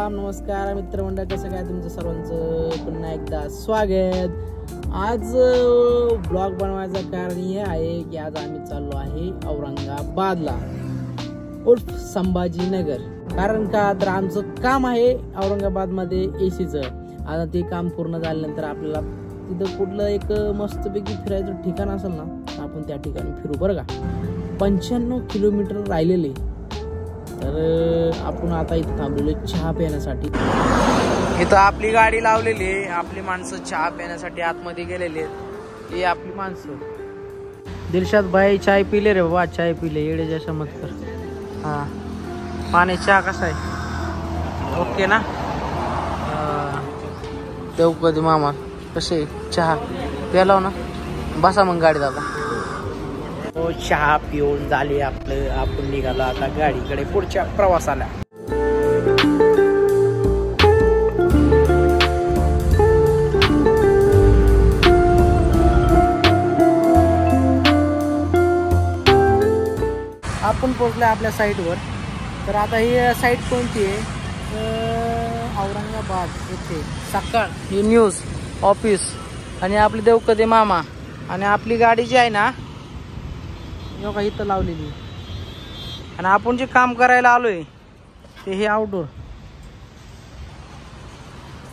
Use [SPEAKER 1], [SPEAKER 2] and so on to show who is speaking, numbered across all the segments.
[SPEAKER 1] राम नमस्कार मित्रमंडळ, कसं काय तुमचं सर्वांचं पुन्हा एकदा स्वागत। आज ब्लॉग बनवायचं कारण हे आहे की आज आम्ही चाललो आहे औरंगाबादला उर्फ संभाजीनगर। कारण का तर आमचं काम आहे औरंगाबादमध्ये एसीचं। आता ते काम पूर्ण झाल्यानंतर आपल्याला तिथं कुठलं एक मस्तपैकी फिरायचं ठिकाण असेल ना, आपण त्या ठिकाणी फिरू बरं का। 95 किलोमीटर राहिलेले, तर आपण आता इथे थांबलेलो चहा पिण्यासाठी। इथं आपली गाडी लावलेली आहे, आपली माणसं चहा पिण्यासाठी आतमध्ये गेलेली आहेत। ही आपली माणसं। दिलशाद भाई चाय पिले रे बाबा, चाय पिले येडे जैसा मत कर। हा पाणी चहा कसा आहे? ओके ना? देऊ कधी मामा कसे चहा प्यालाव ना, बसा मग गाडीत आता। चहा पिऊन झाले आपलं, आपण निघालो आता गाडीकडे पुढच्या प्रवासाला। आपण पोहोचलो आपल्या साईटवर। तर आता ही साईट कोणती आहे? औरंगाबाद येथे सकाळ ही न्यूज ऑफिस आणि आपले देवकदे मामा आणि आपली गाडी जी आहे ना योगा इथं लावलेली। आणि आपण जे काम करायला आलोय ते हे आउटडोर।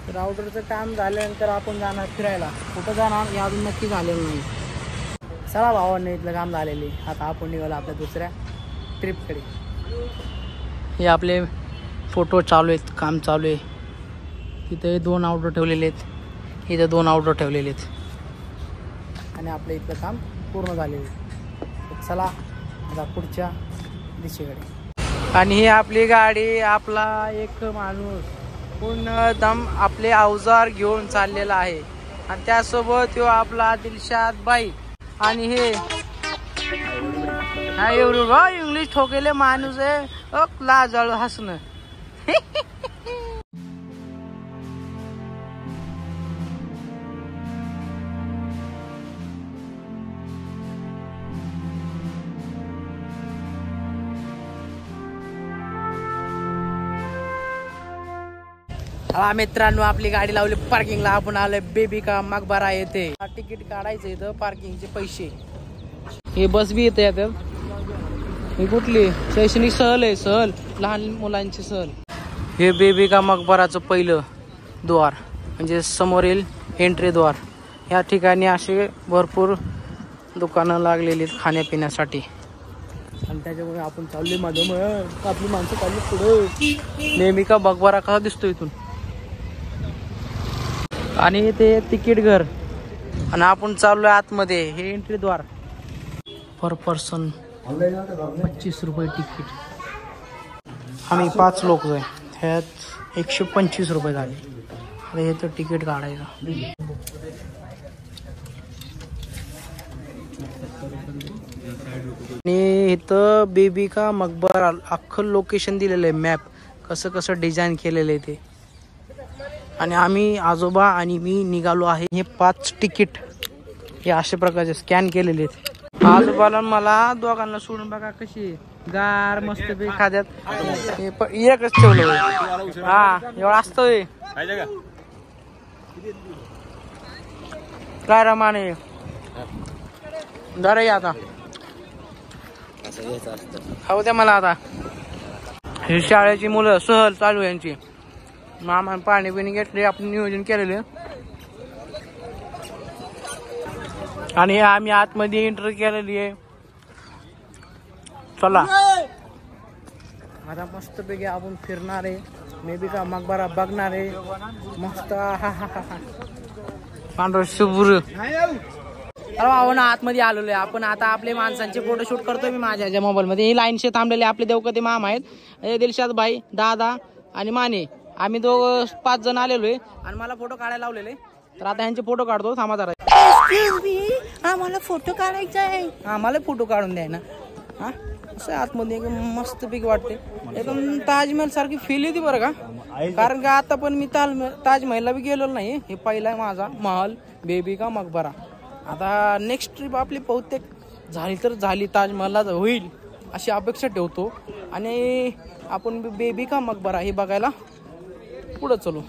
[SPEAKER 1] तर आउटडोरचं काम झाल्यानंतर आपण जाणार फिरायला। कुठं जाणार हे अजून नक्की झालेलं नाही। चला भावांनी इथलं काम झालेले, आता आपण निघालो आपल्या दुसऱ्या ट्रिपकडे। हे आपले फोटो चालू आहेत, काम चालू आहे। तिथे 2 आउटडोर ठेवलेले आहेत, इथे 2 आउटडोर ठेवलेले आहेत आणि आपलं इथलं काम पूर्ण झालेलं आहे। चला आता पुढच्या दिशेकडे। आणि ही आपली गाडी, आपला एक माणूस पूर्ण दम आपले अवजार घेऊन चाललेला आहे आणि त्यासोबत तो आपला दिलशाद बाई। आणि हे इंग्लिश ठोकेले माणूस आहे, लाजाळू हसणं। हा मित्रांनो, आपली गाडी लावली पार्किंगला। आपण आलोय बेबी का मकबरा येथे। तिकीट काढायचं इथं, पार्किंगचे पैसे। हे बस बी येते आता। ही कुठली शैक्षणिक सहल आहे? सहल लहान मुलांची सहल। हे बेबी का मकबराचं पहिलं द्वार म्हणजे समोरील एंट्री द्वार। या ठिकाणी असे भरपूर दुकानं लागलेली आहेत खाण्यापिण्यासाठी। आणि त्याच्यामुळे आपण चाललोय माझं आपली माणसं चालली पुढे। बेबी का मकबरा कसा दिसतो इथून? आणि ते तिकीट घर आणि आपण चाललोय आतमध्ये। हे एंट्री द्वार। पर पर्सन 25 रुपये तिकीट। आम्ही 5 लोक आहे, ह्यात 125 रुपये झाले। आता हे तर तिकीट काढायचं। आणि इथं बेबी का मकबरा अख्खं लोकेशन दिलेलं आहे, मॅप कसं कसं डिझाईन केलेलं आहे ते। आणि आम्ही आजोबा आणि मी निघालो आहे। हे 5 तिकीट हे अशा प्रकारचे स्कॅन केलेले आहेत। आजोबाला मला दोघांना सोडून बघा कशी गार मस्त बी खाद्यात। एकच ठेवलं हा एवढं असतोय काय रमाने जरा या आता खाऊ द्या मला। आता ही शाळेची मुलं सहल चालू यांची। मामा पाणी पिणी घेतले, आपण नियोजन केलेले। आणि आम्ही आतमध्ये एंट्री केलेली आहे। चला आता मस्त पैकी आपण फिरणार आहे, बेबी का मकबरा बघणार आहे मस्त। पांढर शुभ्र भाऊ ना आतमध्ये आलेलो आहे आपण। आता आपले माणसांचे फोटोशूट करतोय मी माझ्या मोबाईल मध्ये। ही लाईनशे थांबलेले आपले देवकते मामा आहेत, दिलशाद भाई, दादा आणि माने। आम्ही 5 जण आलेलो आहे आणि मला फोटो काढायला लावलेले। तर आता ह्यांचे फोटो काढतो, थांबा जरा। आम्हाला फोटो काढायचा आहे, आम्हाला फोटो काढून द्याय ना। हा असं आतमध्ये एकदम मस्त पैकी वाटते, एकदम ताजमहल सारखी फील येते बरं का। कारण का आता पण मी ताजमहलला बी गेलेलो नाही। हे पहिला आहे माझा महल बेबी का मकबरा। आता नेक्स्ट ट्रिप आपली बहुतेक झाली तर झाली ताजमहलला होईल अशी अपेक्षा ठेवतो। आणि आपण बेबी का मकबरा हे बघायला पुढे चलू.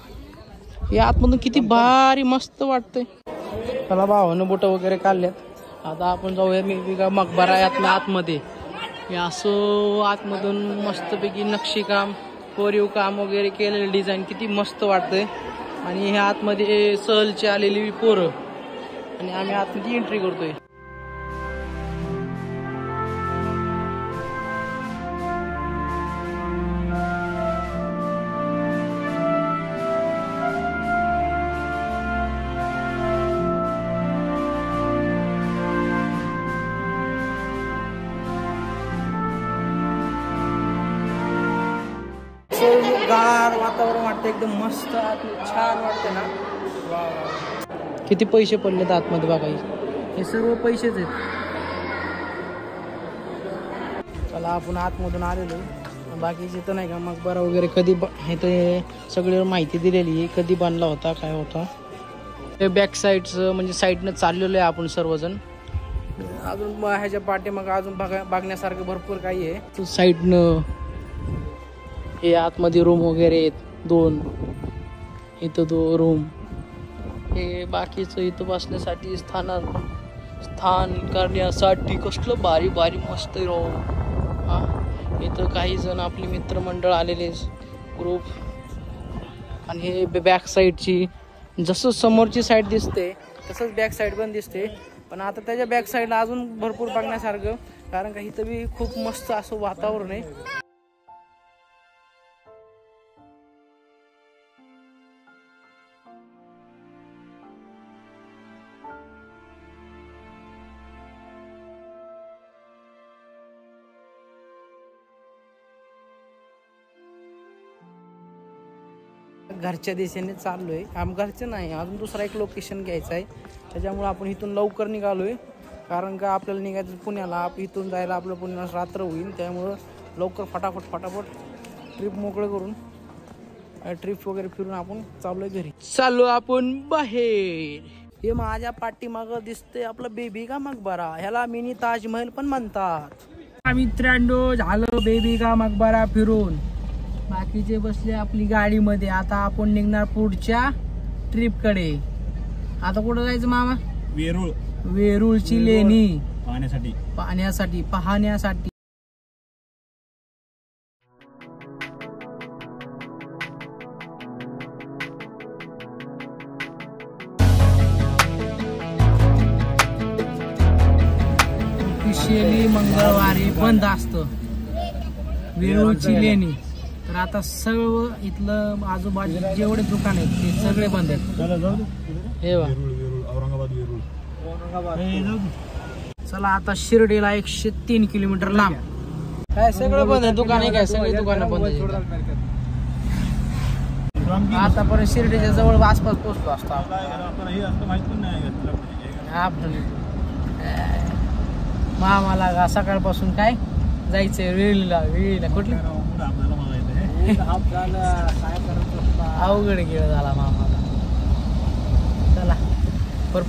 [SPEAKER 1] हे आतमधून किती भारी मस्त वाटतंय. त्याला भावानं बोट वगैरे काढल्यात. आता आपण जाऊया मी का मकबरा यातल्या आतमध्ये. हे असं आतमधून मस्तपैकी नक्षीकाम कोरीव काम वगैरे केलेलं डिझाईन किती मस्त वाटतंय. आणि ह्या आतमध्ये सहलची आलेली पोरं आणि आम्ही आतमध्ये एंट्री करतोय. गार वातावरण वाटतं एकदम मस्त. छान वाटतं ना. किती पैसे पडलेत आतमध्ये बघा. हे सर्व पैसेच आहेत. चला आपण आतमधून आलेलो. बाकीचे तर नाही का मकबरा वगैरे कधी हे तर सगळी माहिती दिलेली आहे कधी बांधला होता काय होता. हे बॅक साईडचं म्हणजे साईडनं चाललेलो आहे आपण सर्वजण. अजून ह्याच्या पाठीमागं अजून बघण्यासारखं भरपूर काही आहे. साईडनं हे आतमध्ये रूम वगैरे आहेत 2. इथं 2 रूम. हे बाकीचं इथं बसण्यासाठी स्थान करण्यासाठी कसलं भारी भारी मस्त राहू. हा इथं काही जण आपले मित्रमंडळ आलेले ग्रुप. आणि हे बॅक साईडची जसं समोरची साईड दिसते तसंच बॅक साईड पण दिसते. पण आता त्याच्या बॅक साईडला अजून भरपूर बघण्यासारखं. कारण का इथं बी खूप मस्त असं वातावरण आहे. घरच्या दिशेने चाललोय. घरचं नाही अजून दुसरा एक लोकेशन घ्यायचं आहे. त्याच्यामुळे आपण इथून लवकर निघालोय. कारण का आपल्याला निघायचं पुण्याला. इथून जायला आपलं पुण्याला रात्र होईल. त्यामुळं लवकर फटाफट ट्रिप मोकळं करून ट्रिप वगैरे फिरून आपण चाललोय घरी. चाललो आपण बाहेर. हे माझ्या पाठीमागं दिसतंय आपलं बेबी का मकबरा. ह्याला मिनी ताजमहल पण म्हणतात. मित्रांनो झालं बेबी का मकबरा फिरून. बाकीचे बसले आपली गाडीमध्ये. आता आपण निघणार पुढच्या ट्रिप कडे. आता कुठं जायचं मामा. वेरूळची लेणी पाहण्यासाठी. ऑफिशियली मंगळवारी बंद असतं वेरूळची लेणी. तर आता सर्व इथलं आजूबाजू जेवढे दुकान आहेत ते सगळे बंद आहेत. हे चला आता शिर्डीला 103 किलोमीटर लांब. काय सगळं बंद आहे. दुकान काय सगळे दुकानं बंद आहेत. आतापर्यंत शिर्डीच्या जवळ आसपास पोहोचलो असतो. मामाला सकाळपासून काय जायचंय वेळीला कुठलं अवघड खेळ झाला मामाला. चला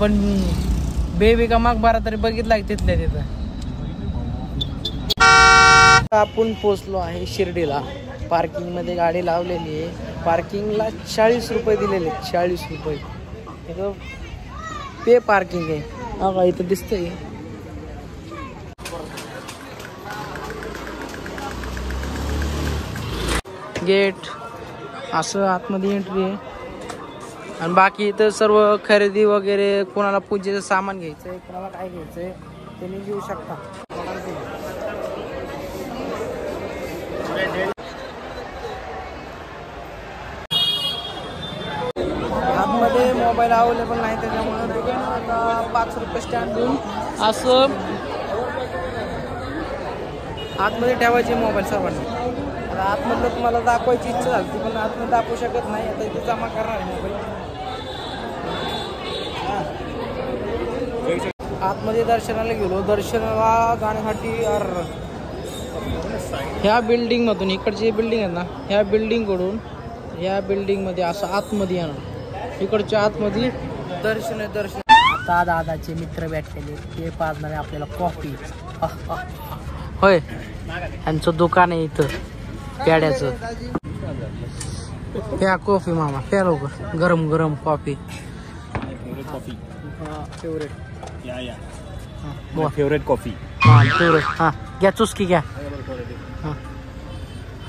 [SPEAKER 1] पण बेबी का मकबरा तरी बघितला तिथल्या तिथं. आपण पोचलो आहे शिर्डीला. पार्किंग मध्ये गाडी लावलेली आहे. पार्किंगला 40 रुपये दिलेले. 40 रुपये इथं पे पार्किंग आहे. बघा इथं दिसतंय. गेट असं आतमध्ये एंट्री आहे. आणि बाकी इथं सर्व खरेदी वगैरे कोणाला पूजेचं सामान घ्यायचंय कोणाला काय घ्यायचंय त्यांनी घेऊ शकता. आतमध्ये मोबाईल अवेलेबल नाही त्याच्यामुळे आता 5 रुपये स्टँड देऊन असं आतमध्ये ठेवायचे मोबाईल सर्वांनी. आता आतमधलं तुम्हाला दाखवायची इच्छा झाली पण आतमध्ये दाखवू शकत नाही. आता इथे जमा करणार आहे मोबाईल. आतमध्ये दर्शनाला गेलो. दर्शनाला जाण्यासाठी ह्या बिल्डिंग मधून इकडची बिल्डिंग आहे ना ह्या बिल्डिंग कडून ह्या बिल्डिंग मध्ये असं आतमध्ये येणार. इकडच्या आतमध्ये दर्शन. आता दादाचे मित्र भेटलेले ते पाजणार आहे आपल्याला कॉफी. होय यांचं दुकान आहे इथं पेड्याचं. प्या कॉफी मामा, प्या लवकर. गरम गरम कॉफी.
[SPEAKER 2] Favourite coffee.
[SPEAKER 1] फेवरेट.
[SPEAKER 2] या
[SPEAKER 1] हा
[SPEAKER 2] फेवरेट कॉफी.
[SPEAKER 1] फेवरेट. हा घ्या चुस्की घ्या.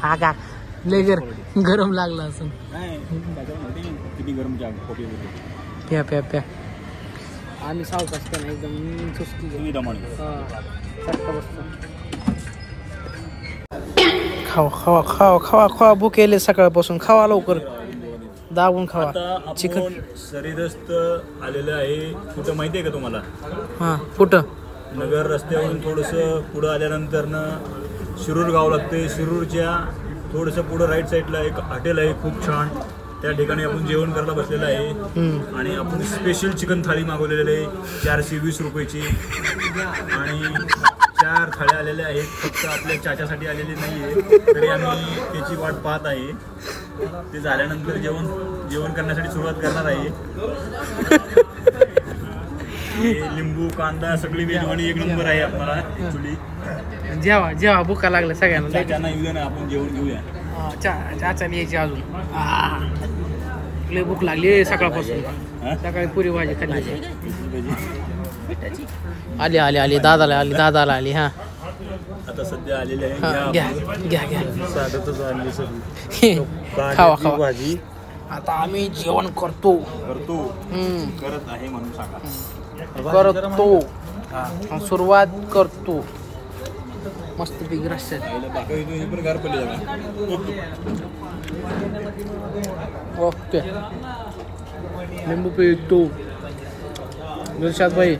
[SPEAKER 1] हा का लय गरम लागला असं.
[SPEAKER 2] किती गरम कॉफी.
[SPEAKER 1] प्या प्या प्या. आम्ही सावकाश पण एकदम चुस्की खावा खावा खावा खावा खावा. भूक येले सकाळपासून. खावा लवकर, दाबून खावा. चिकन
[SPEAKER 2] शरीरस्थ आलेलं आहे. कुठं माहिती आहे का तुम्हाला?
[SPEAKER 1] हा कुठं?
[SPEAKER 2] नगर रस्त्यावरून थोडंसं पुढं आल्यानंतर शिरूर गाव लागते. शिरूरच्या थोडंसं पुढं राईट साईडला एक हॉटेल आहे खूप छान. त्या ठिकाणी आपण जेवण करायला बसलेलं आहे आणि आपण स्पेशल चिकन थाळी मागवलेली आहे 420 रुपयाची. आणि 4 थाळ्या आलेल्या आहेत. फक्त आपल्या चाच्यासाठी आलेली नाही आहे, तरी आम्ही त्याची वाट पाहत आहे. ते झाल्यानंतर जेवण करण्यासाठी सुरुवात करणार आहे. लिंबू कांदा सगळी मेजवानी एक नंबर आहे. आपल्याला ऍक्च्युली
[SPEAKER 1] जेवा जेवा भुका लागल्या सगळ्यांना.
[SPEAKER 2] चाच्यांना येऊ ना, आपण जेवण घेऊया.
[SPEAKER 1] चाचा यायची अजून. लय भूक लागली सकाळपासून. सकाळी पुरी भाजी खाल्ली. आली आली आली दादाला आली दादाला आली. हा
[SPEAKER 2] आता सध्या आलेले आहे.
[SPEAKER 1] घ्या घ्या घ्या.
[SPEAKER 2] साधतच आणली सगळी.
[SPEAKER 1] खावा खावा.
[SPEAKER 2] भाजी
[SPEAKER 1] आता आम्ही जेवण करतो.
[SPEAKER 2] करत आहे म्हणून सांगा.
[SPEAKER 1] करतो सुरुवात करतो. मस्त पिक रस्त्यात.
[SPEAKER 2] पण गार पडली.
[SPEAKER 1] ओके लिंबू पितो. दिलशाद भाई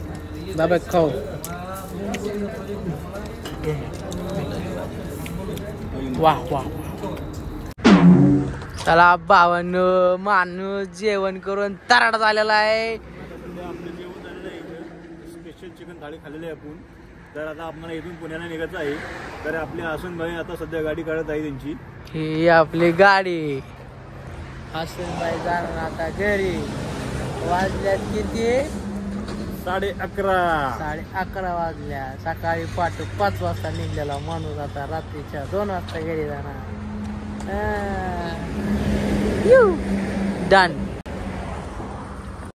[SPEAKER 1] दाब्यात खाऊ. वाह वाह. चला भावानं माणूस जेवण करून तराट झालेला आहे.
[SPEAKER 2] स्पेशल चिकन थाळी खाल्लेली आहे आपण. तर आता आपल्याला इथून पुण्याला निघायचं आहे. तर आपले हसन भाई आता सध्या गाडी काढत आहे त्यांची.
[SPEAKER 1] ही आपली गाडी. हसन भाई जाणार आता घरी. वाजल्यात किती?
[SPEAKER 2] 11:30.
[SPEAKER 1] 11:30 वाजल्या. सकाळी पाठ 5 वाजता निघलेला माणूस आता रात्रीच्या 2 वाजता घरी जाणार. डन.